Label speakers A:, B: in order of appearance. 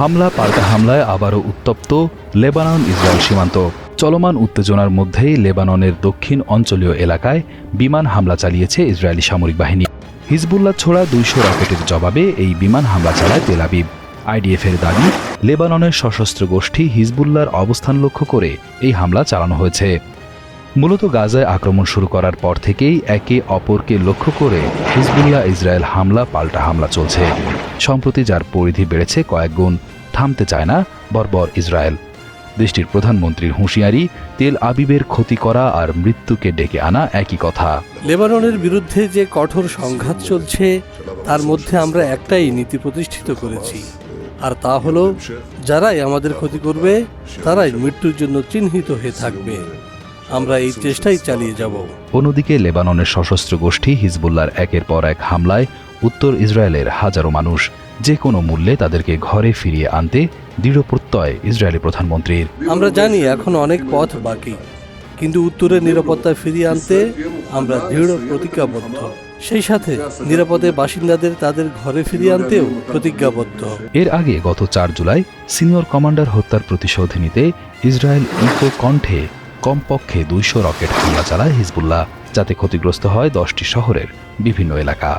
A: হামলা পাল্টা হামলায় আবারও উত্তপ্ত লেবানন ইসরায়েল সীমান্ত। চলমান উত্তেজনার মধ্যেই লেবাননের দক্ষিণ অঞ্চলীয় এলাকায় বিমান হামলা চালিয়েছে ইসরায়েলি সামরিক বাহিনী। হিজবুল্লাহ ছোড়া ২০০ রকেটের জবাবে এই বিমান হামলা চালায় তেল আবিব। আইডিএফের দাবি, লেবাননের সশস্ত্র গোষ্ঠী হিজবুল্লাহর অবস্থান লক্ষ্য করে এই হামলা চালানো হয়েছে। মূলত গাজায় আক্রমণ শুরু করার পর থেকেই একে অপরকে লক্ষ্য করে হিজবুল্লাহ ইসরায়েল হামলা পাল্টা হামলা চলছে। সম্প্রতি যার পরিধি বেড়েছে কয়েক গুণ। থামতে চায় না বর্বর ইসরায়েল। দেশটির প্রধানমন্ত্রীর হুঁশিয়ারি, তেল আবিবের ক্ষতি করা আর মৃত্যুকে ডেকে আনা একই কথা।
B: লেবাননের বিরুদ্ধে যে কঠোর সংঘাত চলছে তার মধ্যে আমরা একটাই নীতি প্রতিষ্ঠিত করেছি, আর তা হলো যারাই আমাদের ক্ষতি করবে তারাই মৃত্যুর জন্য চিহ্নিত হয়ে থাকবে। আমরা এই চেষ্টাই চালিয়ে যাব।
A: অন্যদিকে লেবাননের সশস্ত্র গোষ্ঠী হিজবুল্লাহর একের পর এক হামলায় উত্তর ইসরায়েলের হাজারো মানুষ। যে কোনো মূল্যে তাদেরকে ঘরে ফিরিয়ে আনতে দৃঢ় প্রত্যয় ইসরায়েলি প্রধানমন্ত্রীর।
B: আমরা জানি এখন অনেক পথ বাকি, কিন্তু উত্তরের নিরাপত্তা ফিরিয়ে আনতে আমরা দৃঢ় প্রতিজ্ঞাবদ্ধ। সেই সাথে নিরাপদে বাসিন্দাদের তাদের ঘরে ফিরিয়ে আনতেও প্রতিজ্ঞাবদ্ধ।
A: এর আগে গত ৪ জুলাই সিনিয়র কমান্ডার হত্যার প্রতিশোধ নিতে ইসরায়েল ইকো কণ্ঠে কমপক্ষে ২০০ রকেট হামলা চালায় হিজবুল্লাহ, যাতে ক্ষতিগ্রস্ত হয় ১০টি শহরের বিভিন্ন এলাকা।